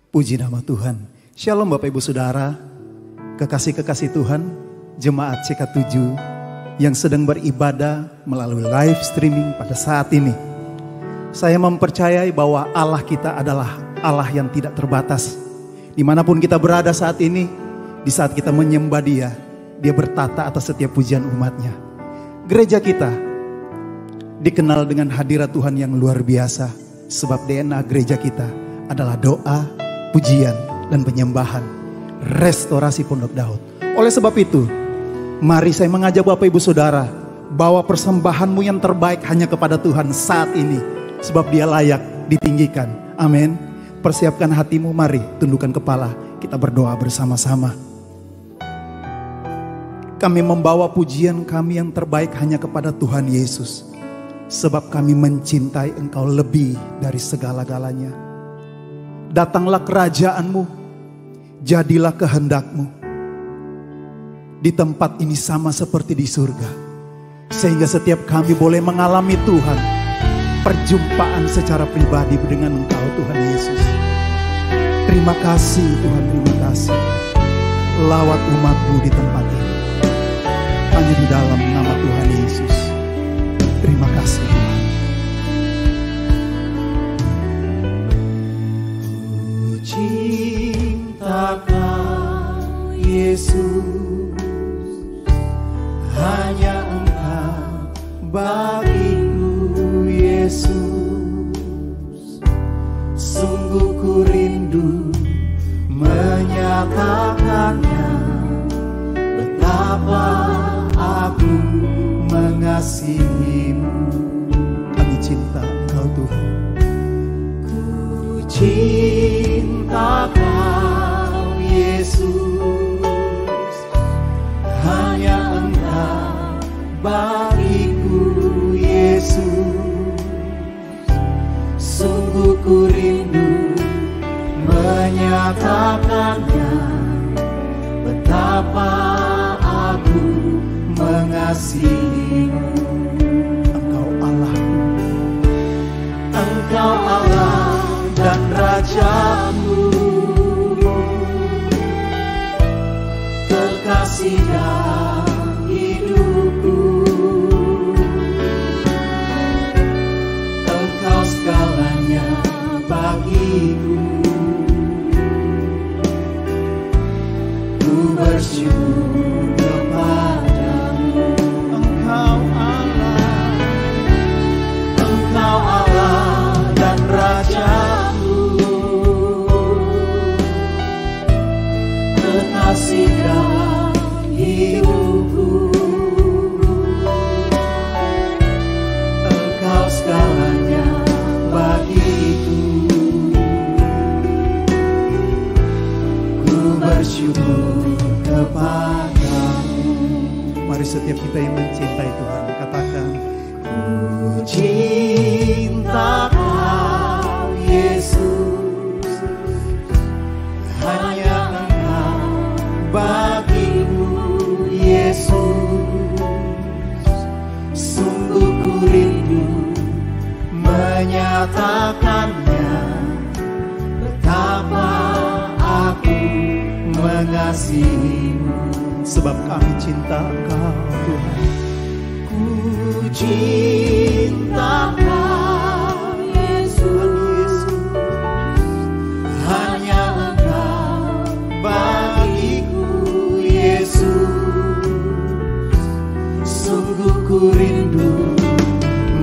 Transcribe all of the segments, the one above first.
Puji nama Tuhan. Shalom Bapak Ibu Saudara, kekasih-kekasih Tuhan, jemaat CK7 yang sedang beribadah melalui live streaming pada saat ini. Saya mempercayai bahwa Allah kita adalah Allah yang tidak terbatas. Dimanapun kita berada saat ini, di saat kita menyembah Dia, Dia bertata atas setiap pujian umatnya. Gereja kita dikenal dengan hadirat Tuhan yang luar biasa, sebab DNA gereja kita adalah doa, pujian, dan penyembahan, restorasi Pondok Daud. Oleh sebab itu, mari saya mengajak Bapak Ibu Saudara, bawa persembahanmu yang terbaik hanya kepada Tuhan saat ini, sebab Dia layak ditinggikan. Amin. Persiapkan hatimu, mari tundukkan kepala, kita berdoa bersama-sama. Kami membawa pujian kami yang terbaik hanya kepada Tuhan Yesus, sebab kami mencintai Engkau lebih dari segala-galanya. Datanglah kerajaan-Mu, jadilah kehendak-Mu di tempat ini sama seperti di surga, sehingga setiap kami boleh mengalami Tuhan, perjumpaan secara pribadi dengan Engkau Tuhan Yesus. Terima kasih Tuhan, terima kasih. Lawat umat-Mu di tempat ini, hanya di dalam nama Tuhan Yesus. Terima kasih Tuhan. Cinta Kau Yesus, hanya Engkau bagiku Yesus. Sungguh ku rindu menyatakannya, betapa aku mengasihimu. Kami cinta Engkau Tuhan. Ku cinta Kau Yesus, hanya Engkau bagiku Yesus. Sungguh ku rindu menyatakannya, betapa aku mengasihimu. Engkau Allah, Engkau Allah dan Raja-Mu, terkasih dalam hidupku. Engkau segalanya bagiku. Ku bersyukur kepadamu. Engkau Allah, Engkau Allah dan Raja-Mu, terkasih dalam hidupku. Engkau segalanya bagiku. Ku bersyukur kepadamu. Mari setiap kita yang mencintai Tuhan katakan, ku cinta Kau Yesus, hanya Engkau bagiku Yesus. Sungguh ku rindu menyatakannya, betapa aku mengasihimu. Sebab kami cinta Engkau Tuhan. Ku cinta Kau Yesus, hanya Engkau bagiku Yesus. Sungguh ku rindu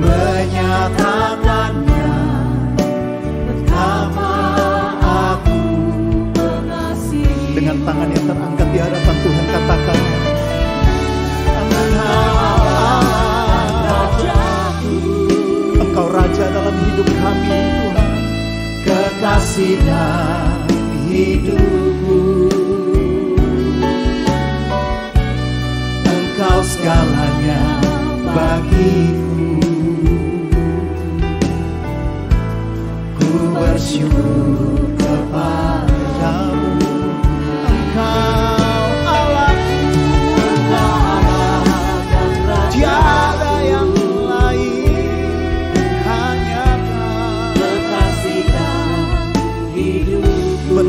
menyatakannya, betapa aku mengasihi. Dengan tangan yang terangkat di hadapan Tuhan katakan, Engkau Raja dalam hidup kami Tuhan, kekasih dalam hidupku. Engkau segalanya bagiku. Ku bersyukur kepadamu. Engkau Allahku, Engkau Allah dan Raja. Tiada yang lain, hanya Kau terkasih dalam hidupku.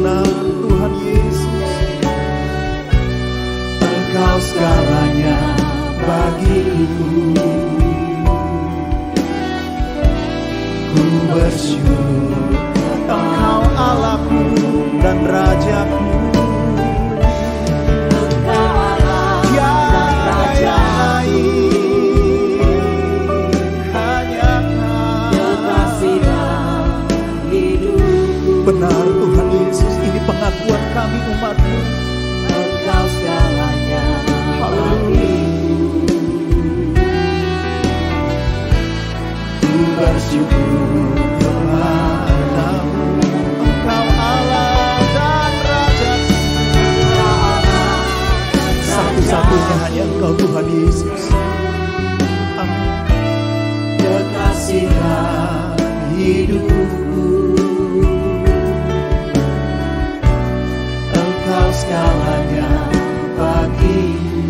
Benar Tuhan Yesus, ini pengakuan kami umat-Mu. Engkau segalanya bagiku. Ku bersyukur kepadamu. Engkau Allah dan Raja. Satu-satunya hanya Engkau Tuhan Yesus. Amin. Kekasih dan hidupku, Engkau segalanya bagiku.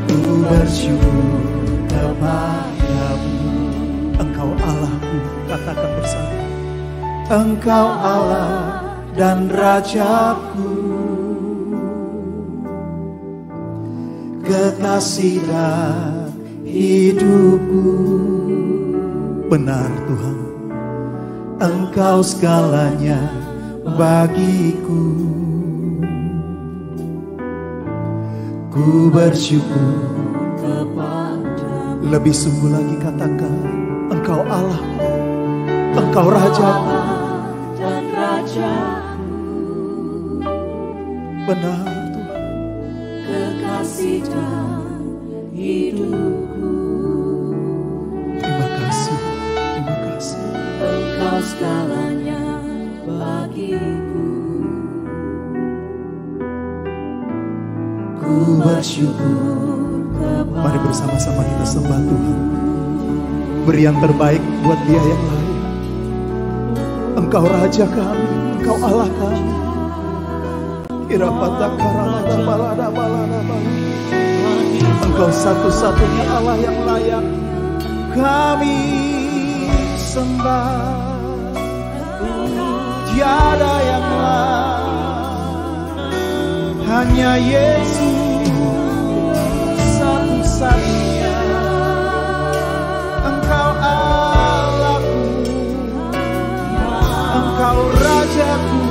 Ku bersyukur kepadamu. Engkau Allahku, katakan bersama. Engkau Allah dan Rajaku, kekasih dan hidupku. Benar Tuhan, Engkau segalanya bagiku. Ku bersyukur kepadamu. Lebih sungguh lagi katakan, Engkau Allah, Engkau Rajaku dan Rajaku. Benar Tuhan, kekasih dan hidupku. terima kasih, terima kasih. Engkau segalanya bagiku. Ku bersyukur kepadamu. Mari bersama-sama kita sembah Tuhan. Beri yang terbaik buat Dia yang lain. Engkau Raja kami, Engkau Allah kami. Engkau satu-satunya Allah yang layak kami sembah. Tiada yang lain, hanya Yesus satu-satunya. Engkau Allahku, Engkau Rajaku.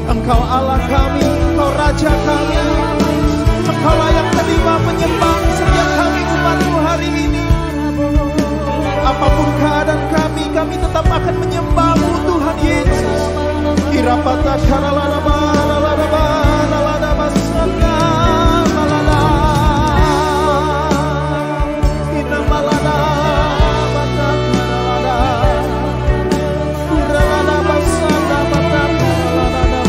Engkau Allah kami, Engkau Raja kami. Engkau layak terima penyembah setiap kami umat-Mu hari ini. Apapun keadaan kami tetap akan menyembah-Mu Tuhan Yesus. Irapata karaladaba, laladaba, laladaba, sanga, malada. Ina malada, bata karalada. Kuralada basanda, bata karalada.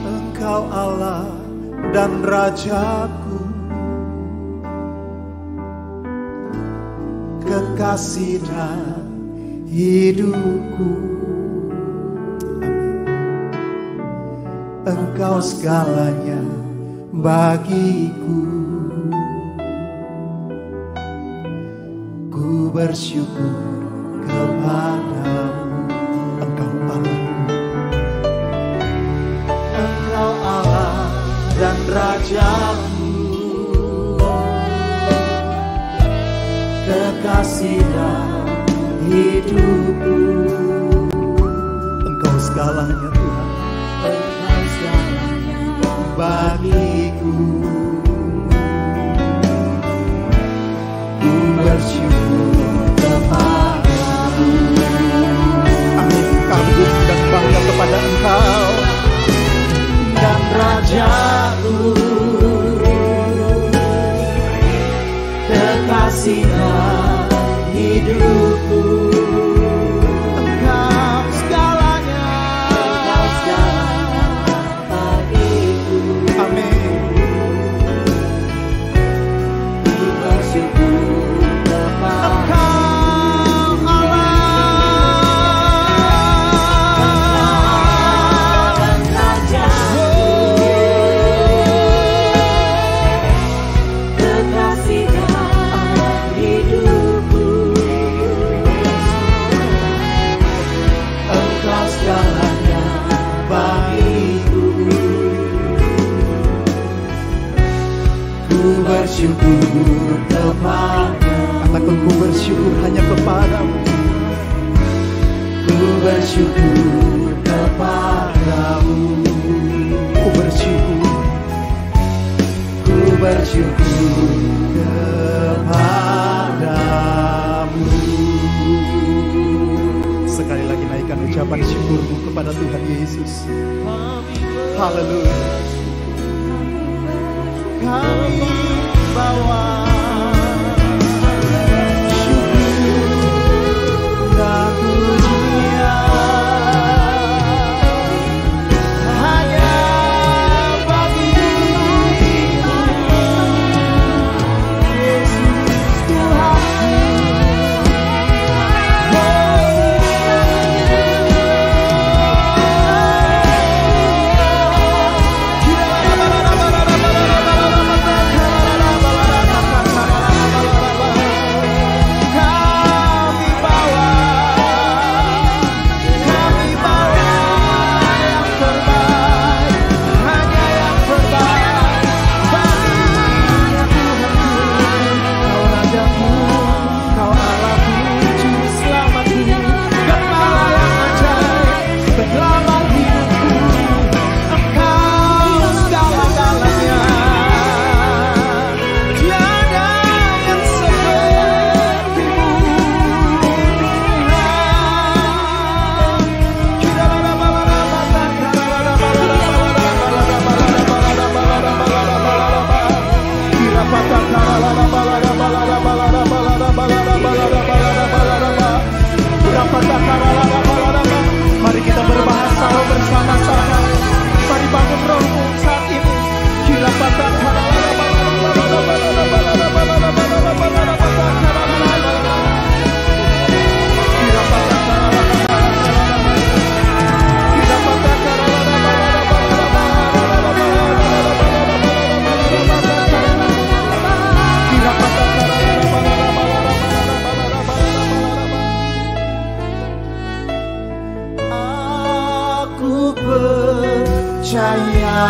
Engkau Allah dan Rajaku, kekasih dan hidupku. Engkau segalanya bagiku. Ku bersyukur kepadamu. Engkau Allah, Engkau Allah dan Rajaku, kekasih dan hidupku. Engkau segalanya Tuhan, Engkau segalanya bagiku. Ku bersyukur kepadamu. Amin. Kagum dan bangga Engkau segalanya bagiku. Ku bersyukur kepada, katakan ku bersyukur hanya kepadamu. ku bersyukur kepadamu. Ku bersyukur, Ku bersyukur kepadamu. sekali lagi naikkan ucapan syukurmu kepada Tuhan Yesus. Haleluya. Kami bawa syukur dan pujian hanya bagi-Mu, Yesus Tuhanku. Mari kita berbahasa bersama-sama. Mari bangun rohmu saat ini. Aku percaya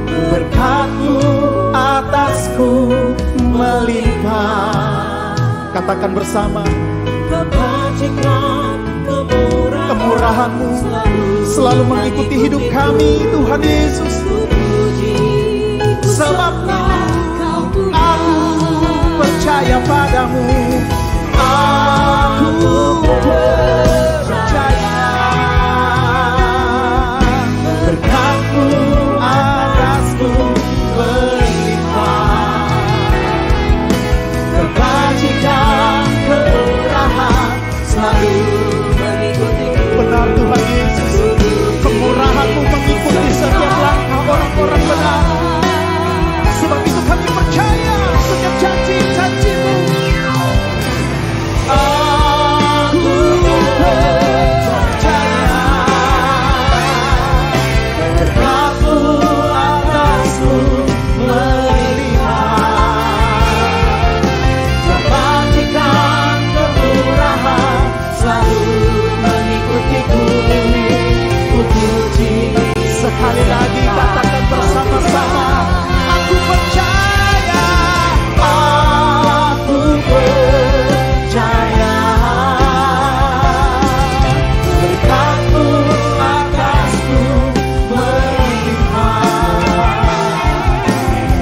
berkat-Mu atasku melimpah. Katakan bersama. Kebajikan, Kemurahan-Mu selalu mengikuti hidup kami, Tuhan Yesus. Sebab aku percaya padamu. Aku percaya berkat-Mu atasku berlimpah. Kebajikan, kemurahan selalu mengikutiku. Benar Tuhan Yesus, kemurahan-Mu mengikuti setiap langkah orang-orang benar. Sebab itu kami percaya setiap janji-janji-Mu. Aku percaya berkat-Mu atasku melimpah. Kebajikan, kemurahan selalu mengikutiku. Ku puji. Sekali lagi katakan bersama-sama. Aku percaya. Aku percaya berkat-Mu atasku melimpah.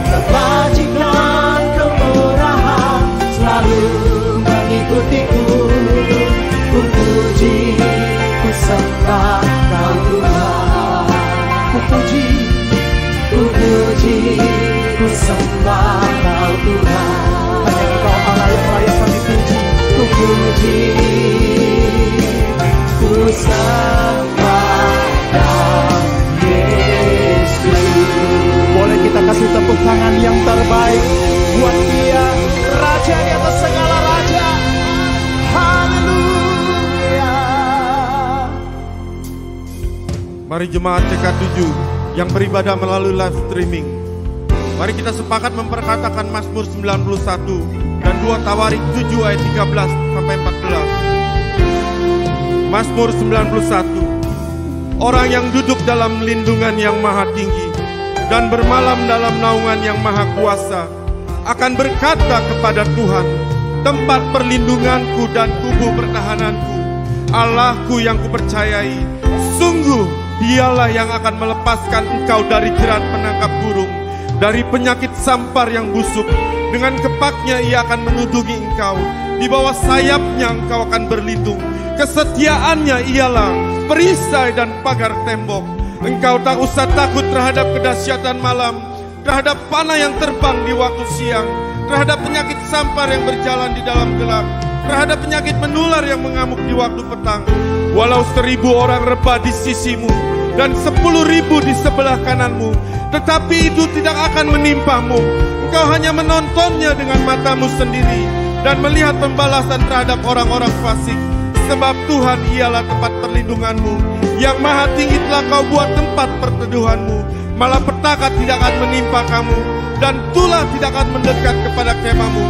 Kebajikan, kemurahan selalu mengikutiku. Ku puji, ku sembah Kau Tuhan. Ku puji, ku puji, ku sembah Kau Tuhan. Hanya Engkau Allah yang layak kami puji. Ku puji, ku sembah Kau Yesus. Boleh kita kasih tepuk tangan yang terbaik buat Dia, Raja di atas segala raja. Haleluya. Mari jemaat CK7 yang beribadah melalui live streaming, mari kita sepakat memperkatakan Mazmur 91 dan 2 Tawarik 7 ayat 13 sampai 14. Mazmur 91. Orang yang duduk dalam lindungan yang maha tinggi dan bermalam dalam naungan yang maha kuasa akan berkata kepada Tuhan, tempat perlindunganku dan tubuh pertahananku, Allahku yang kupercayai, sungguh Dialah yang akan melepaskan engkau dari jerat penangkap burung, dari penyakit sampar yang busuk. Dengan kepaknya Ia akan menudugi engkau, di bawah sayapnya engkau akan berlindung. Kesetiaannya ialah perisai dan pagar tembok. Engkau tak usah takut terhadap kedahsyatan malam, terhadap panah yang terbang di waktu siang, terhadap penyakit sampar yang berjalan di dalam gelap, terhadap penyakit menular yang mengamuk di waktu petang. Walau 1000 orang rebah di sisimu dan 10.000 di sebelah kananmu, tetapi itu tidak akan menimpamu. Engkau hanya menontonnya dengan matamu sendiri dan melihat pembalasan terhadap orang-orang fasik. Sebab Tuhan ialah tempat perlindunganmu, yang maha tinggi telah kau buat tempat perteduhanmu. Malapetaka tidak akan menimpa kamu, dan tulah tidak akan mendekat kepada kemahmu.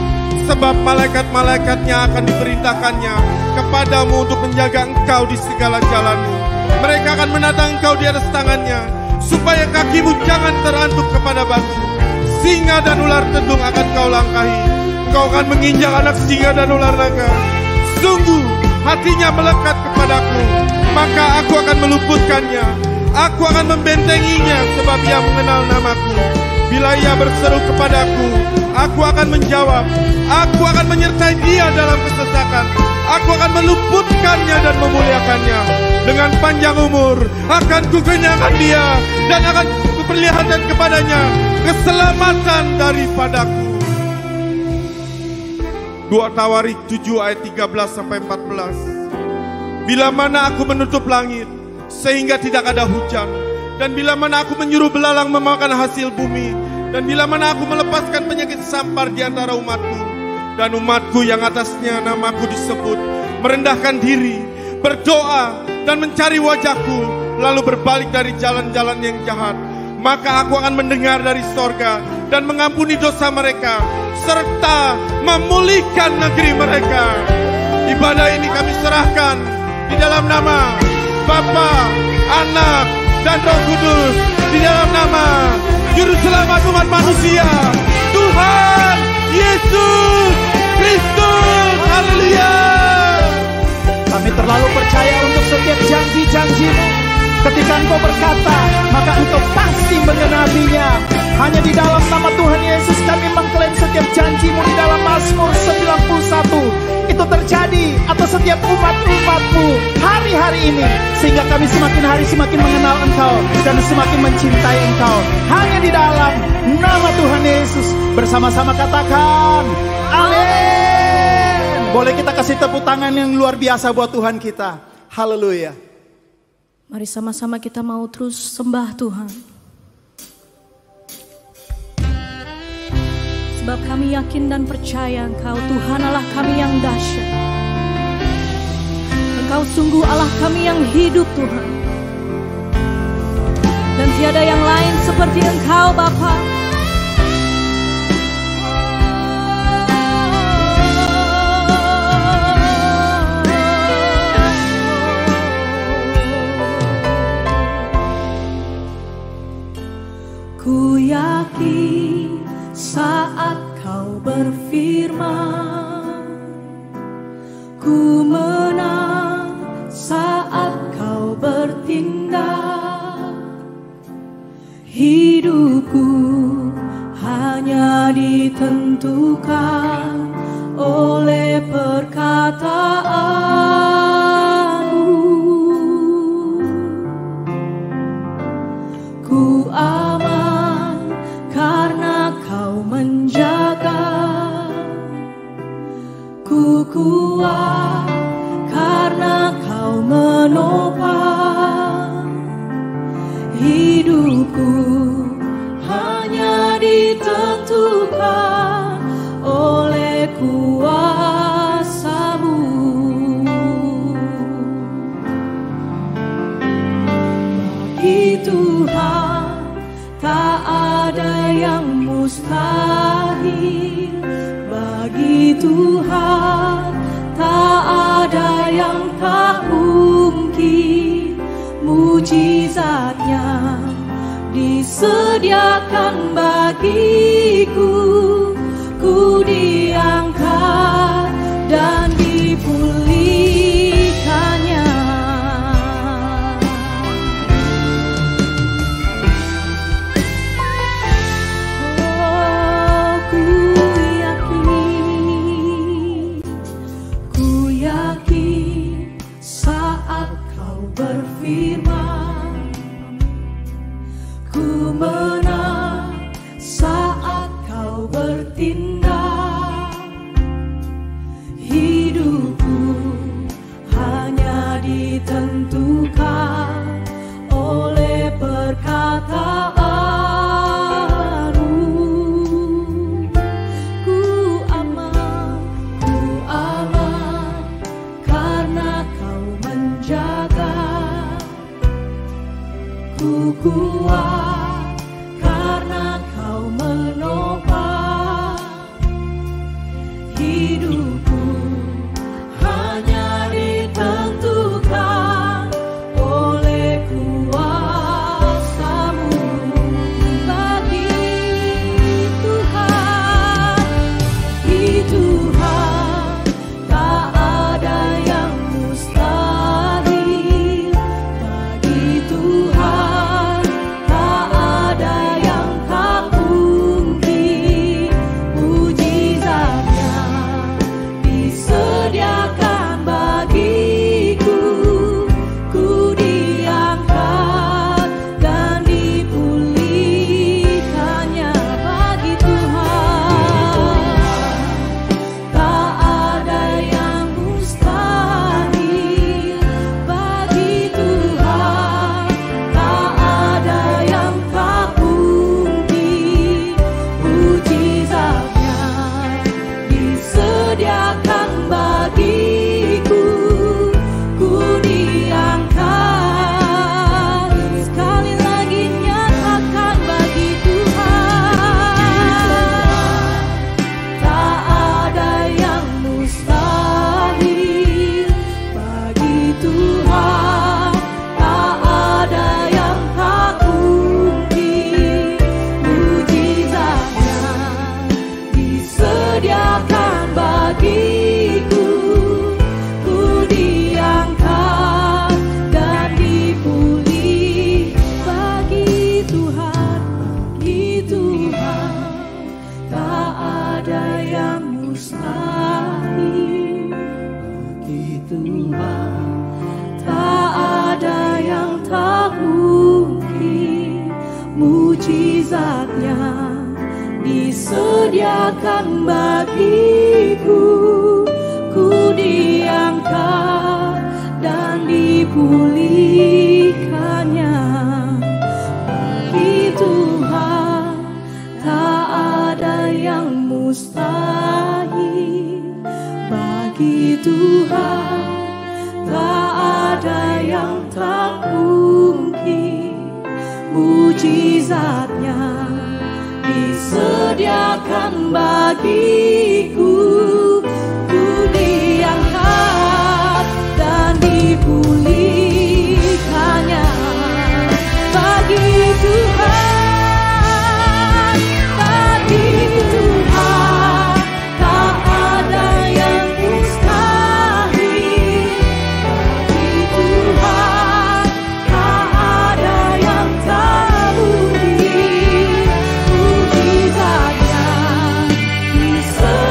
Sebab malaikat-malaikatnya akan diperintahkannya kepadamu untuk menjaga engkau di segala jalanmu. Mereka akan menatang engkau di atas tangannya, supaya kakimu jangan terantuk kepada batu. Singa dan ular tedung akan kau langkahi. Engkau akan menginjak anak singa dan ular naga. Sungguh hatinya melekat kepadaku, maka aku akan meluputkannya. Aku akan membentenginya, sebab ia mengenal namaku. Bila ia berseru kepadaku, aku akan menjawab. Aku akan menyertai dia dalam kesesakan. Aku akan meluputkannya dan memuliakannya. Dengan panjang umur akan kukenyangkan dia, dan akan kuperlihatkan kepadanya keselamatan daripadaku. 2 Tawarik 7 ayat 13-14. Bila mana aku menutup langit sehingga tidak ada hujan, dan bila mana aku menyuruh belalang memakan hasil bumi, dan bila mana aku melepaskan penyakit sampar di antara umatku, dan umatku yang atasnya namaku disebut merendahkan diri, berdoa dan mencari wajahku, lalu berbalik dari jalan-jalan yang jahat, maka aku akan mendengar dari sorga dan mengampuni dosa mereka, serta memulihkan negeri mereka. Ibadah ini kami serahkan di dalam nama Bapa, Anak, dan Roh Kudus, di dalam nama Juru Selamat umat manusia, Tuhan Yesus Kristus. Haleluya. Kami terlalu percaya untuk setiap janji-janji-Mu. Ketika Engkau berkata, maka Engkau pasti menggenapinya. Hanya di dalam nama Tuhan Yesus kami mengklaim setiap janji-Mu di dalam Mazmur 91. Itu terjadi atas setiap umat-umat-Mu hari-hari ini. Sehingga kami semakin hari semakin mengenal Engkau dan semakin mencintai Engkau. Hanya di dalam nama Tuhan Yesus. Bersama-sama katakan, amin. Boleh kita kasih tepuk tangan yang luar biasa buat Tuhan kita. Haleluya. Mari sama-sama kita mau terus sembah Tuhan. Sebab kami yakin dan percaya Engkau Tuhan Allah kami yang dahsyat. Engkau sungguh Allah kami yang hidup Tuhan. Dan tiada yang lain seperti Engkau Bapa. Ku yakin saat Kau berfirman, ku menang saat Kau bertindak. Hidupku hanya ditentukan oleh perkataan-Mu. Ku aman karena Kau menjaga, ku kuat karena Kau menopang. Hidupku hanya ditentukan oleh kuasa-Mu. Bagi Tuhan tak ada yang mustahil. Bagi Tuhan tak ada yang tak mungkin. mujizatnya disediakan bagiku. Ku diangkat dan dipulihkannya. Oh, ku yakin saat kau berfirman, ku menang saat kau bertindak. Hidupku hanya ditentukan oleh perkataanmu. Ku aman karena kau menjaga. Ku kuat karena kau menopang. Hidupku hanya ditentukan oleh kuasa-Mu. Bagi Tuhan tak ada yang mustahil. Bagi Tuhan tak ada yang tak mungkin. Mujizatnya disediakan bagiku. Ku diangkat dan dipulihkannya. Bagi Tuhan tak ada yang mustahil. Bagi Tuhan tak ada yang tak mungkin. Mujizatnya disediakan bagiku. Ku diangkat. Sekali lagi nyatakan bagi Tuhan tak ada yang mustahil. Bagi Tuhan tak ada yang tak mungkin. Mujizatnya disediakan bagiku. Ku diangkat dan dipulih. Bagi Tuhan tak ada yang mustahil. Bagi Tuhan tak ada yang tak mungkin. Mujizatnya disediakan bagiku. Ku diangkat dan dipulihkannya. Bagi Tuhan tak ada yang mustahil. Bagi Tuhan tak ada yang tak mungkin. Mujizatnya disediakan bagiku. Ku diangkat dan dipulihkannya. Bagi Tuhan tak ada yang mustahil. Bagi Tuhan tak ada yang tak mungkin. Mujizatnya disediakan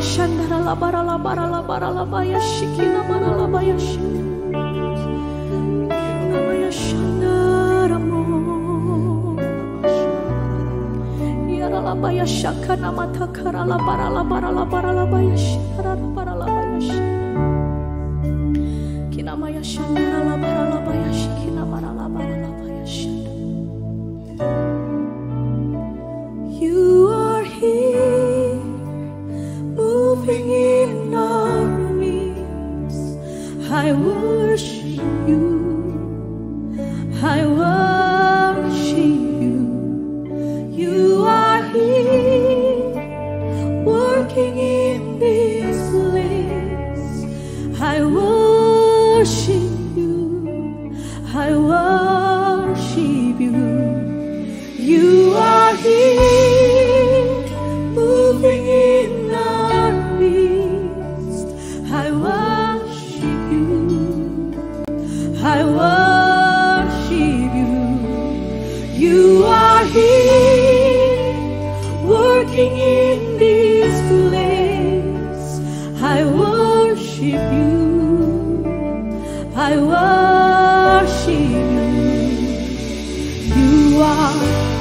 shandara la bara la bara la bara la baya shikina bara la baya shikina baya shandara mo yara la baya shakana mata kara la bara la bara la bara la baya shikara la bara la baya shikina kina maya shandara la bara la baya shikina bara la bara la baya shikina. You are here, moving in our midst. I worship you, I worship you. You are here, working in this place. I worship you, I worship you. You are here, moving in our midst. I worship you, I worship you. You are here, working in this place. I worship you, I worship you. You are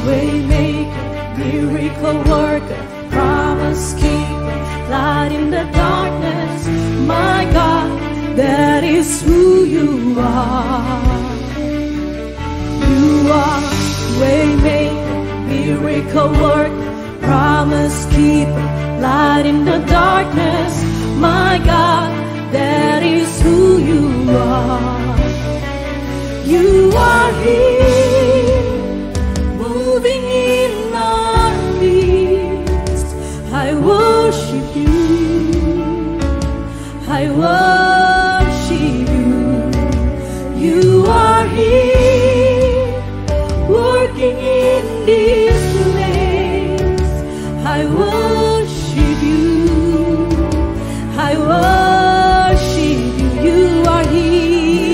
waymaker, miracle worker, promise keeper, light in the darkness. My God, that is who you are. You are waymaker, miracle worker, promise keeper, light in the darkness. My God, that is who you are. You are here, moving in our midst. I worship you, I worship you. You are here, working in this place. I worship you, I worship you. You are here,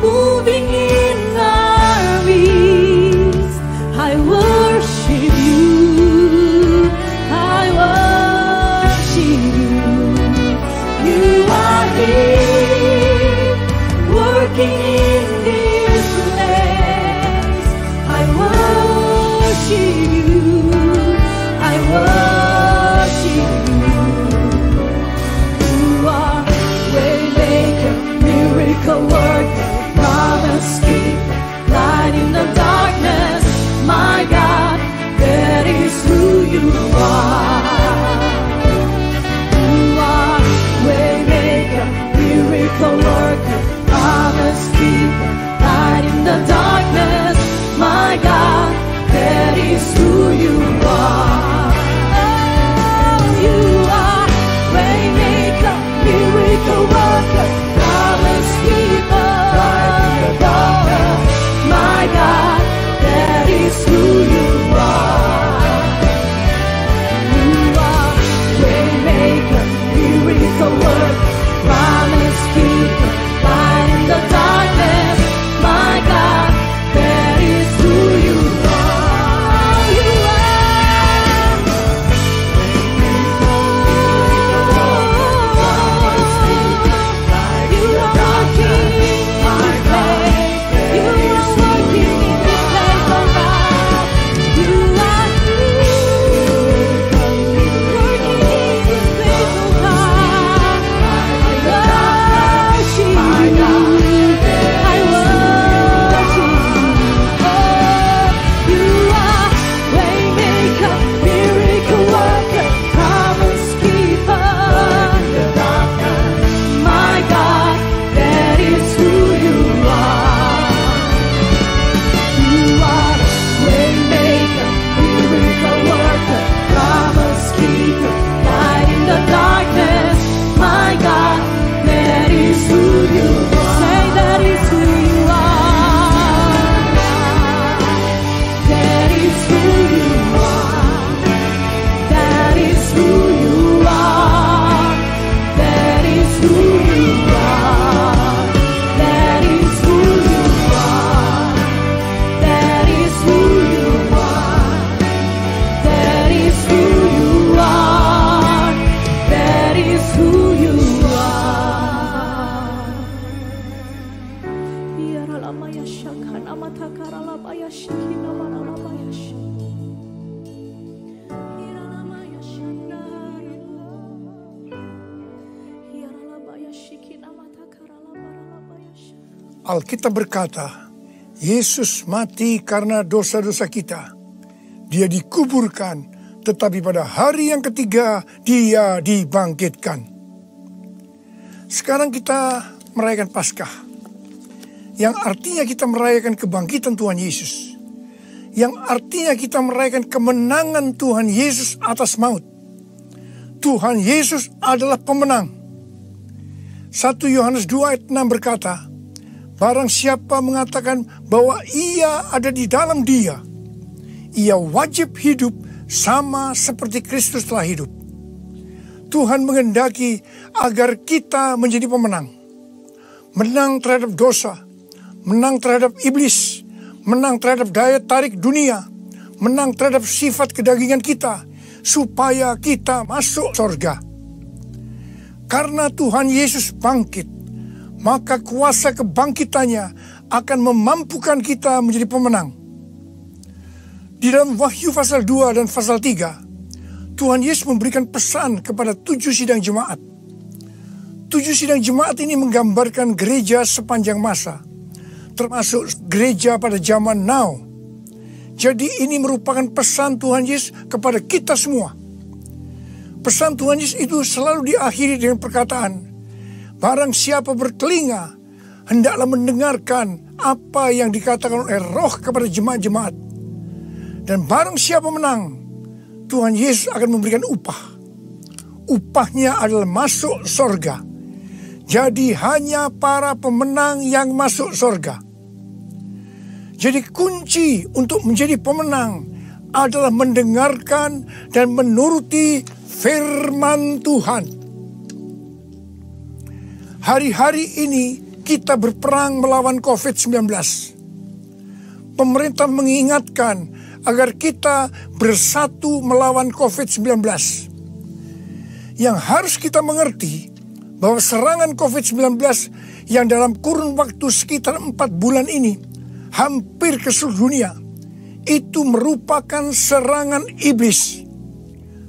moving in our midst. I worship you, I worship you. You are here, working in this place. I worship you, I worship you. You are waymaker, miracle worker, promise keeper, light in the darkness. My God, that is who you are. You are waymaker, miracle worker, promise keeper, light in the darkness. My God, that is who you are. Oh, you are waymaker, miracle worker, promise keeper. Alkitab berkata, Yesus mati karena dosa-dosa kita. Dia dikuburkan, tetapi pada hari yang ketiga dia dibangkitkan. Sekarang kita merayakan Paskah, yang artinya kita merayakan kebangkitan Tuhan Yesus, yang artinya kita merayakan kemenangan Tuhan Yesus atas maut. Tuhan Yesus adalah pemenang. 1 Yohanes 2 ayat 6 berkata, barang siapa mengatakan bahwa ia ada di dalam dia, ia wajib hidup sama seperti Kristus telah hidup. Tuhan menghendaki agar kita menjadi pemenang. Menang terhadap dosa, menang terhadap iblis, menang terhadap daya tarik dunia, menang terhadap sifat kedagingan kita, supaya kita masuk surga. Karena Tuhan Yesus bangkit, maka kuasa kebangkitannya akan memampukan kita menjadi pemenang. Di dalam Wahyu pasal 2 dan pasal 3, Tuhan Yesus memberikan pesan kepada 7 sidang jemaat. 7 sidang jemaat ini menggambarkan gereja sepanjang masa, termasuk gereja pada zaman now. Jadi ini merupakan pesan Tuhan Yesus kepada kita semua. Pesan Tuhan Yesus itu selalu diakhiri dengan perkataan, barang siapa bertelinga, hendaklah mendengarkan apa yang dikatakan oleh Roh kepada jemaat-jemaat. Dan barang siapa menang, Tuhan Yesus akan memberikan upah. Upahnya adalah masuk surga. Jadi hanya para pemenang yang masuk surga. Jadi kunci untuk menjadi pemenang adalah mendengarkan dan menuruti firman Tuhan. Hari-hari ini kita berperang melawan COVID-19. Pemerintah mengingatkan agar kita bersatu melawan COVID-19. Yang harus kita mengerti bahwa serangan COVID-19 yang dalam kurun waktu sekitar 4 bulan ini hampir ke seluruh dunia, itu merupakan serangan iblis.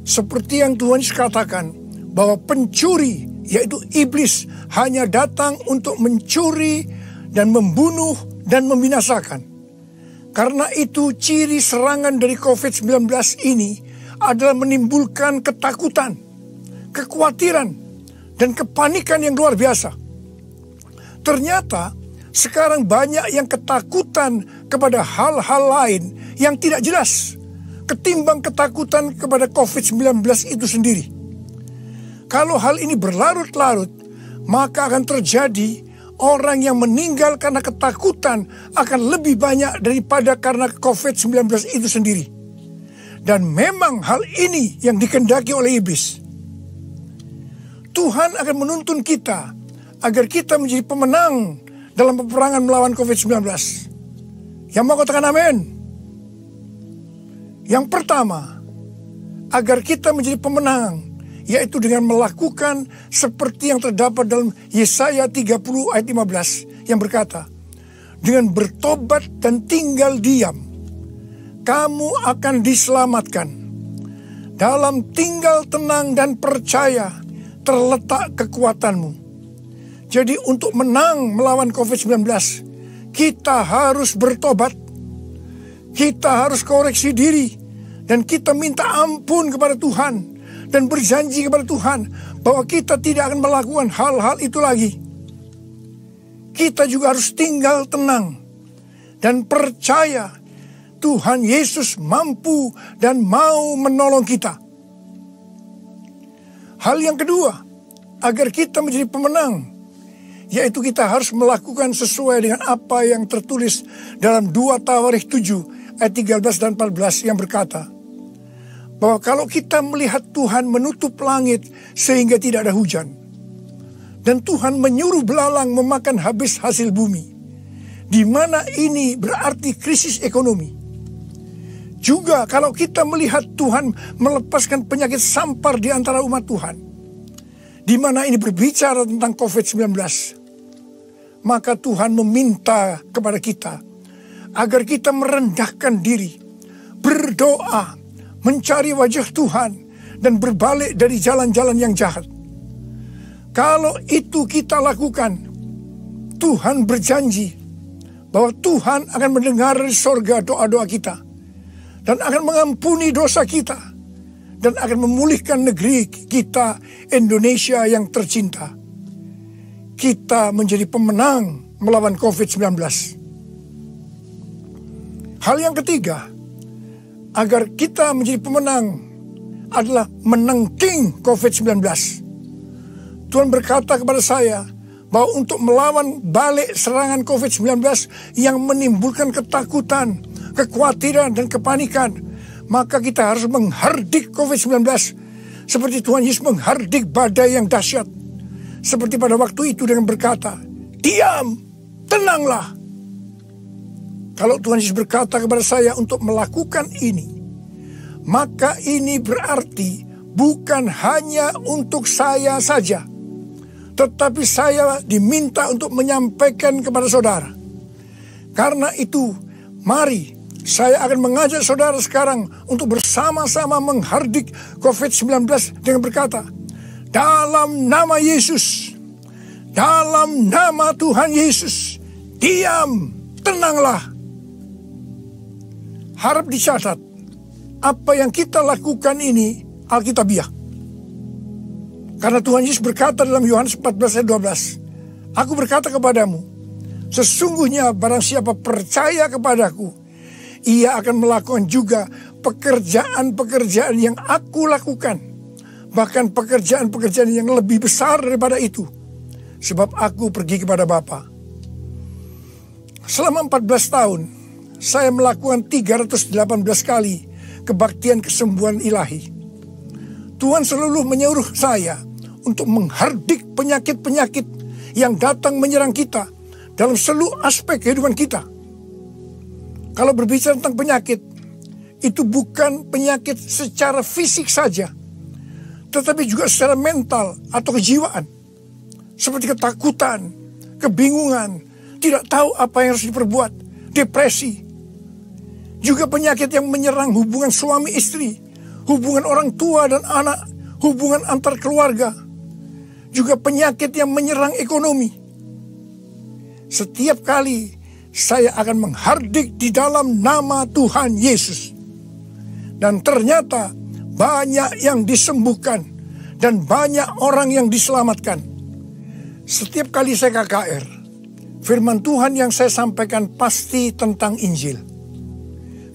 Seperti yang Tuhan Yesus katakan, bahwa pencuri, yaitu iblis, hanya datang untuk mencuri dan membunuh dan membinasakan. Karena itu ciri serangan dari COVID-19 ini adalah menimbulkan ketakutan, kekhawatiran, dan kepanikan yang luar biasa. Ternyata sekarang banyak yang ketakutan kepada hal-hal lain yang tidak jelas ketimbang ketakutan kepada COVID-19 itu sendiri. Kalau hal ini berlarut-larut, maka akan terjadi orang yang meninggal karena ketakutan akan lebih banyak daripada karena COVID-19 itu sendiri. Dan memang hal ini yang dikehendaki oleh iblis. Tuhan akan menuntun kita agar kita menjadi pemenang dalam peperangan melawan COVID-19. Yang mau katakan amin? Yang pertama, agar kita menjadi pemenang, yaitu dengan melakukan seperti yang terdapat dalam Yesaya 30 ayat 15 yang berkata, dengan bertobat dan tinggal diam, kamu akan diselamatkan. Dalam tinggal tenang dan percaya terletak kekuatanmu. Jadi untuk menang melawan COVID-19, kita harus bertobat, kita harus koreksi diri, dan kita minta ampun kepada Tuhan. Dan berjanji kepada Tuhan bahwa kita tidak akan melakukan hal-hal itu lagi. Kita juga harus tinggal tenang dan percaya Tuhan Yesus mampu dan mau menolong kita. Hal yang kedua, agar kita menjadi pemenang, yaitu kita harus melakukan sesuai dengan apa yang tertulis dalam 2 Tawarikh 7 ayat 13 dan 14 yang berkata, bahwa kalau kita melihat Tuhan menutup langit sehingga tidak ada hujan, dan Tuhan menyuruh belalang memakan habis hasil bumi, di mana ini berarti krisis ekonomi. Juga kalau kita melihat Tuhan melepaskan penyakit sampar di antara umat Tuhan, di mana ini berbicara tentang COVID-19, maka Tuhan meminta kepada kita agar kita merendahkan diri, berdoa, mencari wajah Tuhan, dan berbalik dari jalan-jalan yang jahat. Kalau itu kita lakukan, Tuhan berjanji bahwa Tuhan akan mendengar dari sorga doa-doa kita, dan akan mengampuni dosa kita, dan akan memulihkan negeri kita Indonesia yang tercinta. Kita menjadi pemenang melawan COVID-19. Hal yang ketiga, agar kita menjadi pemenang adalah menangking COVID-19. Tuhan berkata kepada saya bahwa untuk melawan balik serangan COVID-19 yang menimbulkan ketakutan, kekhawatiran, dan kepanikan, maka kita harus menghardik COVID-19 seperti Tuhan Yesus menghardik badai yang dahsyat. Seperti pada waktu itu dengan berkata, "Diam, tenanglah." Kalau Tuhan Yesus berkata kepada saya untuk melakukan ini, maka ini berarti bukan hanya untuk saya saja, tetapi saya diminta untuk menyampaikan kepada saudara. Karena itu, mari saya akan mengajak saudara sekarang untuk bersama-sama menghardik COVID-19 dengan berkata, dalam nama Yesus, dalam nama Tuhan Yesus, diam, tenanglah. Harap dicatat, apa yang kita lakukan ini Alkitabiah. Karena Tuhan Yesus berkata dalam Yohanes 14 ayat 12, "Aku berkata kepadamu, sesungguhnya barang siapa percaya kepadaku, ia akan melakukan juga pekerjaan-pekerjaan yang aku lakukan. Bahkan pekerjaan-pekerjaan yang lebih besar daripada itu. Sebab aku pergi kepada Bapa." Selama 14 tahun, saya melakukan 318 kali kebaktian kesembuhan ilahi. Tuhan selalu menyuruh saya untuk menghardik penyakit-penyakit yang datang menyerang kita dalam seluruh aspek kehidupan kita. Kalau berbicara tentang penyakit, itu bukan penyakit secara fisik saja, tetapi juga secara mental atau kejiwaan. Seperti ketakutan, kebingungan, tidak tahu apa yang harus diperbuat, depresi. Juga penyakit yang menyerang hubungan suami istri, hubungan orang tua dan anak, hubungan antar keluarga. Juga penyakit yang menyerang ekonomi. Setiap kali saya akan menghardik di dalam nama Tuhan Yesus. Dan ternyata banyak yang disembuhkan dan banyak orang yang diselamatkan. Setiap kali saya KKR, firman Tuhan yang saya sampaikan pasti tentang Injil.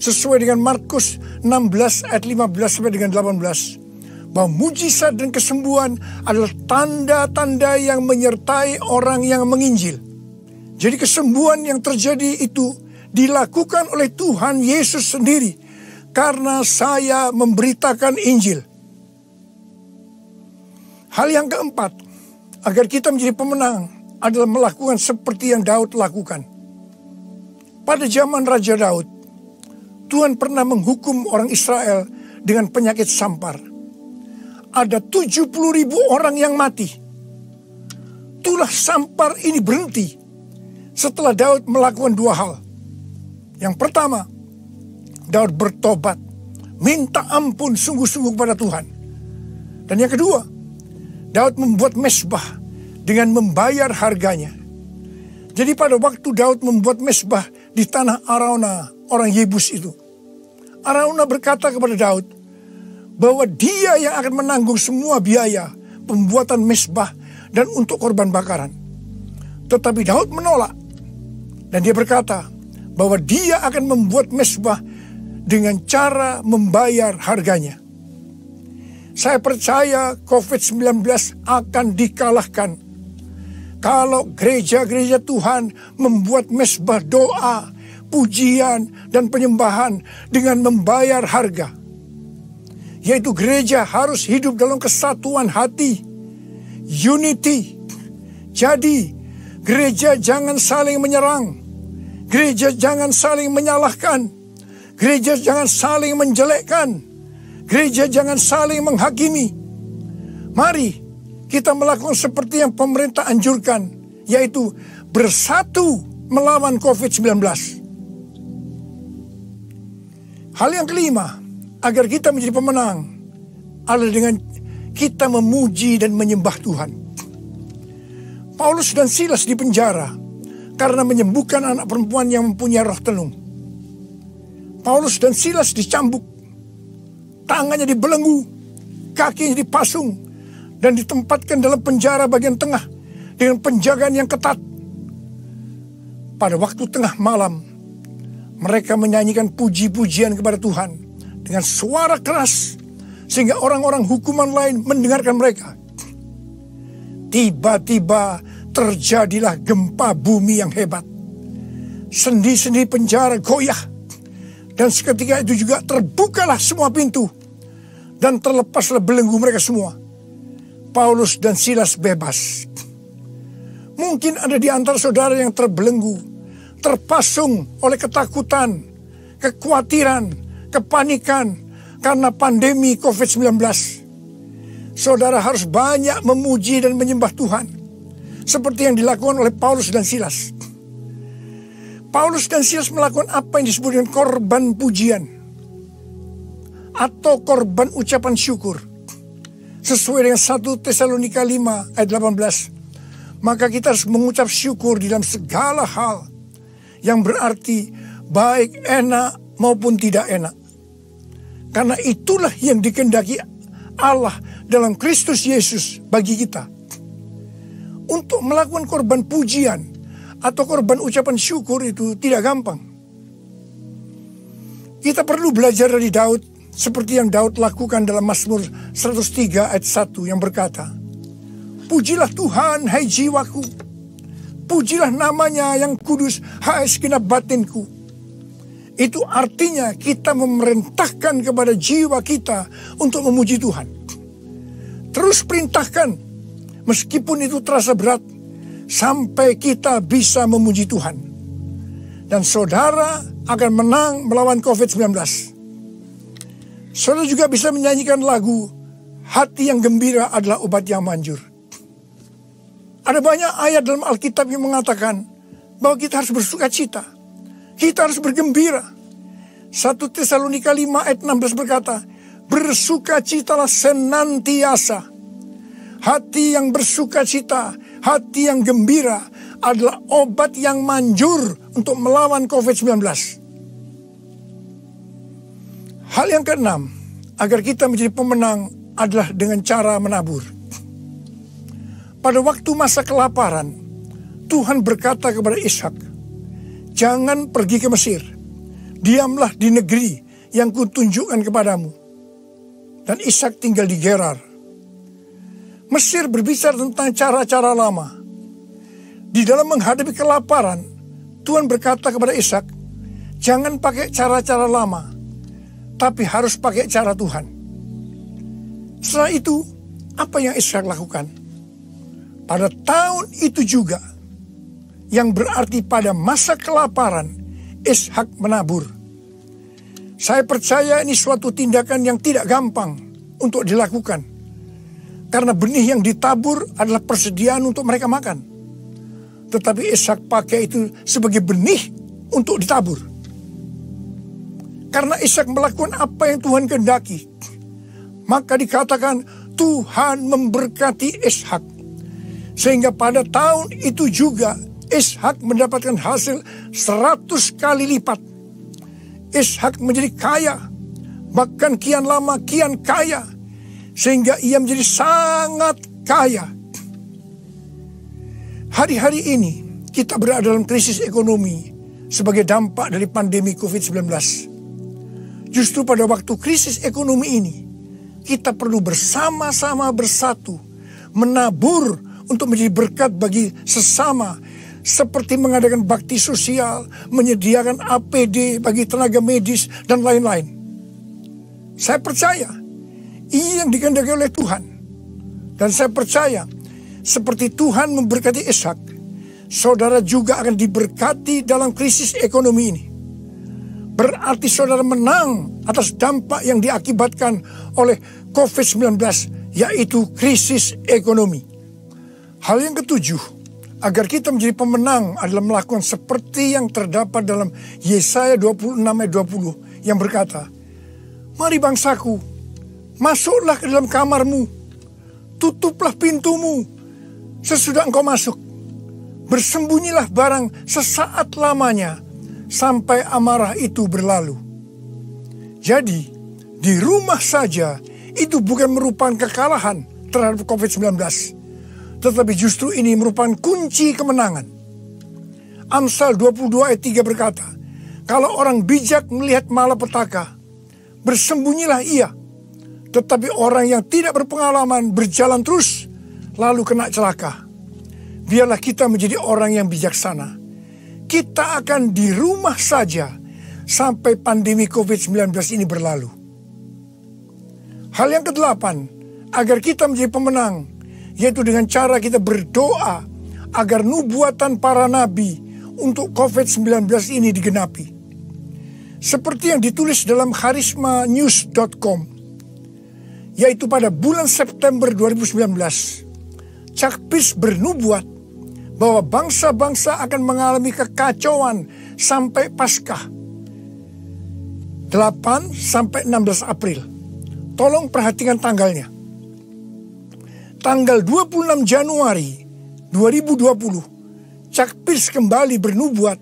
Sesuai dengan Markus 16 ayat 15 sampai dengan 18. Bahwa mujizat dan kesembuhan adalah tanda-tanda yang menyertai orang yang menginjil. Jadi kesembuhan yang terjadi itu dilakukan oleh Tuhan Yesus sendiri. Karena saya memberitakan Injil. Hal yang keempat, agar kita menjadi pemenang adalah melakukan seperti yang Daud lakukan. Pada zaman Raja Daud, Tuhan pernah menghukum orang Israel dengan penyakit sampar. Ada 70.000 orang yang mati. Tulah sampar ini berhenti setelah Daud melakukan dua hal. Yang pertama, Daud bertobat, minta ampun sungguh-sungguh kepada Tuhan. Dan yang kedua, Daud membuat mezbah dengan membayar harganya. Jadi pada waktu Daud membuat mezbah di tanah Araunah, orang Yebus itu, Araunah berkata kepada Daud bahwa dia yang akan menanggung semua biaya pembuatan mezbah dan untuk korban bakaran. Tetapi Daud menolak. Dan dia berkata bahwa dia akan membuat mezbah dengan cara membayar harganya. Saya percaya COVID-19 akan dikalahkan kalau gereja-gereja Tuhan membuat mezbah doa, pujian, dan penyembahan dengan membayar harga. Yaitu gereja harus hidup dalam kesatuan hati, unity. Jadi gereja jangan saling menyerang, gereja jangan saling menyalahkan, gereja jangan saling menjelekkan, gereja jangan saling menghakimi. Mari kita melakukan seperti yang pemerintah anjurkan, yaitu bersatu melawan COVID-19. Hal yang kelima, agar kita menjadi pemenang adalah dengan kita memuji dan menyembah Tuhan. Paulus dan Silas di penjara karena menyembuhkan anak perempuan yang mempunyai roh tenung. Paulus dan Silas dicambuk, tangannya dibelenggu, kakinya dipasung, dan ditempatkan dalam penjara bagian tengah dengan penjagaan yang ketat. Pada waktu tengah malam, mereka menyanyikan puji-pujian kepada Tuhan dengan suara keras, sehingga orang-orang hukuman lain mendengarkan mereka. Tiba-tiba terjadilah gempa bumi yang hebat. Sendi-sendi penjara goyah. Dan seketika itu juga terbukalah semua pintu. Dan terlepaslah belenggu mereka semua. Paulus dan Silas bebas. Mungkin ada di antara saudara yang terbelenggu, terpasung oleh ketakutan, kekhawatiran, kepanikan karena pandemi COVID-19. Saudara harus banyak memuji dan menyembah Tuhan, seperti yang dilakukan oleh Paulus dan Silas. Paulus dan Silas melakukan apa yang disebut dengan korban pujian atau korban ucapan syukur. Sesuai dengan 1 Tesalonika 5 ayat 18. Maka kita harus mengucap syukur di dalam segala hal, yang berarti baik enak maupun tidak enak. Karena itulah yang dikehendaki Allah dalam Kristus Yesus bagi kita. Untuk melakukan korban pujian atau korban ucapan syukur itu tidak gampang. Kita perlu belajar dari Daud, seperti yang Daud lakukan dalam Mazmur 103 ayat 1 yang berkata, "Pujilah Tuhan, hai jiwaku. Pujilah namanya yang kudus, hai segenap batinku." Itu artinya kita memerintahkan kepada jiwa kita untuk memuji Tuhan. Terus perintahkan, meskipun itu terasa berat, sampai kita bisa memuji Tuhan. Dan saudara akan menang melawan COVID-19. Saudara juga bisa menyanyikan lagu, "Hati yang gembira adalah obat yang manjur." Ada banyak ayat dalam Alkitab yang mengatakan bahwa kita harus bersuka cita. Kita harus bergembira. 1 Tesalonika 5 ayat 16 berkata, "Bersukacitalah senantiasa." Hati yang bersuka cita, hati yang gembira adalah obat yang manjur untuk melawan COVID-19. Hal yang keenam, agar kita menjadi pemenang adalah dengan cara menabur. Pada waktu masa kelaparan, Tuhan berkata kepada Ishak, "Jangan pergi ke Mesir, diamlah di negeri yang kutunjukkan kepadamu." Dan Ishak tinggal di Gerar. Mesir berbicara tentang cara-cara lama. Di dalam menghadapi kelaparan, Tuhan berkata kepada Ishak, "Jangan pakai cara-cara lama, tapi harus pakai cara Tuhan." Setelah itu, apa yang Ishak lakukan? Pada tahun itu juga, yang berarti pada masa kelaparan, Ishak menabur. Saya percaya ini suatu tindakan yang tidak gampang untuk dilakukan. Karena benih yang ditabur adalah persediaan untuk mereka makan. Tetapi Ishak pakai itu sebagai benih untuk ditabur. Karena Ishak melakukan apa yang Tuhan kehendaki, maka dikatakan Tuhan memberkati Ishak. Sehingga pada tahun itu juga Ishak mendapatkan hasil 100 kali lipat. Ishak menjadi kaya, bahkan kian lama kian kaya, sehingga ia menjadi sangat kaya. Hari-hari ini kita berada dalam krisis ekonomi sebagai dampak dari pandemi COVID-19. Justru pada waktu krisis ekonomi ini, kita perlu bersama-sama bersatu, menabur untuk menjadi berkat bagi sesama, seperti mengadakan bakti sosial, menyediakan APD bagi tenaga medis, dan lain-lain. Saya percaya ini yang dikehendaki oleh Tuhan. Dan saya percaya seperti Tuhan memberkati Ishak, saudara juga akan diberkati dalam krisis ekonomi ini. Berarti saudara menang atas dampak yang diakibatkan oleh COVID-19, yaitu krisis ekonomi. Hal yang ketujuh, agar kita menjadi pemenang adalah melakukan seperti yang terdapat dalam Yesaya 26 ayat 20 yang berkata, "Mari bangsaku, masuklah ke dalam kamarmu, tutuplah pintumu sesudah engkau masuk. Bersembunyilah barang sesaat lamanya sampai amarah itu berlalu." Jadi, di rumah saja itu bukan merupakan kekalahan terhadap COVID-19, tetapi justru ini merupakan kunci kemenangan. Amsal 22 ayat 3 berkata, "Kalau orang bijak melihat malapetaka, bersembunyilah ia. Tetapi orang yang tidak berpengalaman berjalan terus, lalu kena celaka." Biarlah kita menjadi orang yang bijaksana. Kita akan di rumah saja sampai pandemi COVID-19 ini berlalu. Hal yang ke-8, agar kita menjadi pemenang, yaitu dengan cara kita berdoa agar nubuatan para nabi untuk COVID-19 ini digenapi. Seperti yang ditulis dalam charismanews.com, yaitu pada bulan September 2019, Chuck Pierce bernubuat bahwa bangsa-bangsa akan mengalami kekacauan sampai Paskah 8 sampai 16 April. Tolong perhatikan tanggalnya. Tanggal 26 Januari 2020, Chuck Pierce kembali bernubuat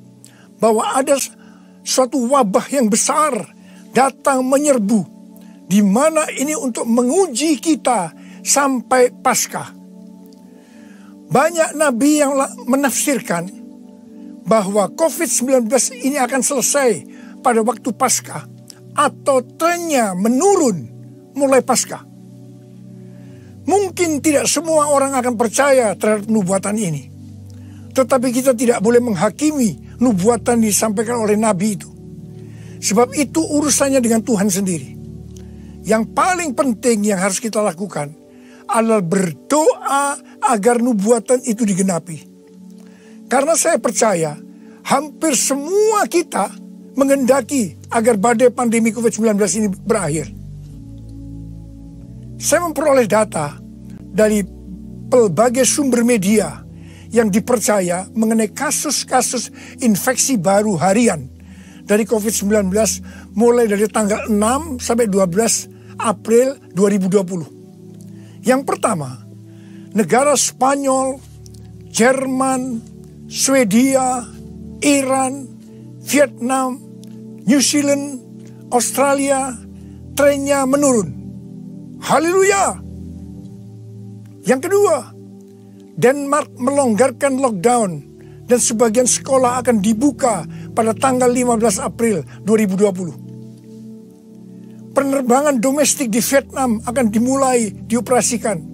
bahwa ada suatu wabah yang besar datang menyerbu, di mana ini untuk menguji kita sampai Paskah. Banyak nabi yang menafsirkan bahwa COVID-19 ini akan selesai pada waktu Paskah atau trennya menurun mulai Paskah. Mungkin tidak semua orang akan percaya terhadap nubuatan ini, tetapi kita tidak boleh menghakimi nubuatan disampaikan oleh nabi itu, sebab itu urusannya dengan Tuhan sendiri. Yang paling penting yang harus kita lakukan adalah berdoa agar nubuatan itu digenapi. Karena saya percaya hampir semua kita mengendaki agar badai pandemi COVID-19 ini berakhir. Saya memperoleh data dari pelbagai sumber media yang dipercaya mengenai kasus-kasus infeksi baru harian dari COVID-19 mulai dari tanggal 6 sampai 12 April 2020. Yang pertama, negara Spanyol, Jerman, Swedia, Iran, Vietnam, New Zealand, Australia, trennya menurun. Haleluya. Yang kedua, Denmark melonggarkan lockdown dan sebagian sekolah akan dibuka pada tanggal 15 April 2020. Penerbangan domestik di Vietnam akan dimulai dioperasikan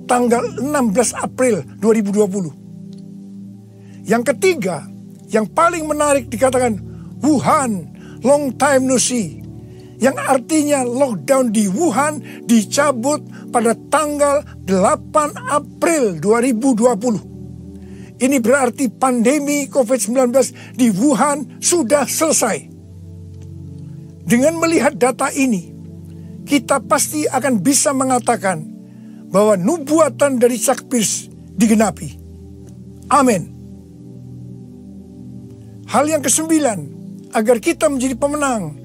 tanggal 16 April 2020. Yang ketiga, yang paling menarik dikatakan Wuhan, long time no see, yang artinya lockdown di Wuhan dicabut pada tanggal 8 April 2020. Ini berarti pandemi COVID-19 di Wuhan sudah selesai. Dengan melihat data ini, kita pasti akan bisa mengatakan bahwa nubuatan dari Chuck Pierce digenapi. Amin. Hal yang ke-9, agar kita menjadi pemenang,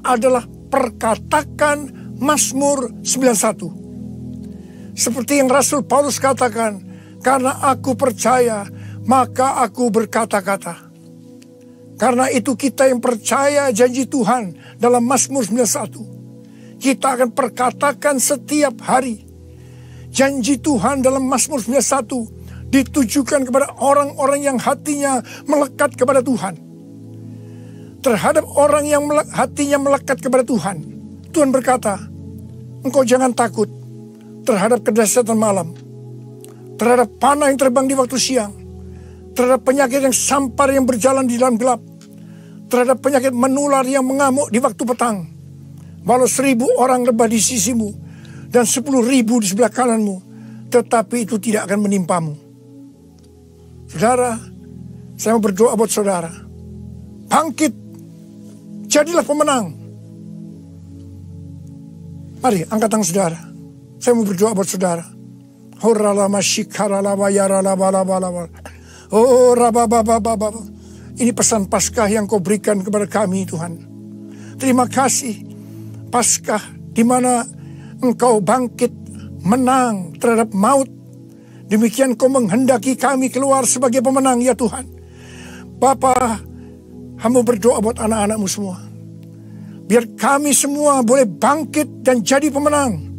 adalah perkatakan Mazmur 91. Seperti yang Rasul Paulus katakan, karena aku percaya, maka aku berkata-kata. Karena itu kita yang percaya janji Tuhan dalam Mazmur 91, kita akan perkatakan setiap hari. Janji Tuhan dalam Mazmur 91 ditujukan kepada orang-orang yang hatinya melekat kepada Tuhan. Terhadap orang yang hatinya melekat kepada Tuhan, Tuhan berkata, engkau jangan takut terhadap kedahsyatan malam, terhadap panah yang terbang di waktu siang, terhadap penyakit yang sampar yang berjalan di dalam gelap, terhadap penyakit menular yang mengamuk di waktu petang. Walau 1000 orang rebah di sisimu dan 10.000 di sebelah kananmu, tetapi itu tidak akan menimpamu. Saudara, saya mau berdoa buat saudara. Bangkit, jadilah pemenang. Mari angkat tangan saudara. Saya mau berdoa buat saudara. Oh, ini pesan Paskah yang kau berikan kepada kami, Tuhan. terima kasih Paskah di mana Engkau bangkit menang terhadap maut. Demikian Kau menghendaki kami keluar sebagai pemenang ya Tuhan. Bapa, hamba berdoa buat anak-anak-Mu semua. Biar kami semua boleh bangkit dan jadi pemenang.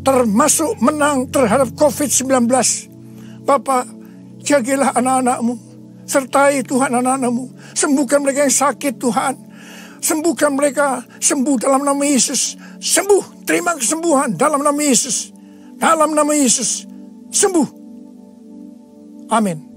Termasuk menang terhadap COVID-19. Bapa, jagalah anak-anak-Mu. Sertai Tuhan anak-anak-Mu. Sembuhkan mereka yang sakit Tuhan. Sembuhkan mereka, sembuh dalam nama Yesus. Sembuh, terima kesembuhan dalam nama Yesus. Dalam nama Yesus, sembuh. Amin.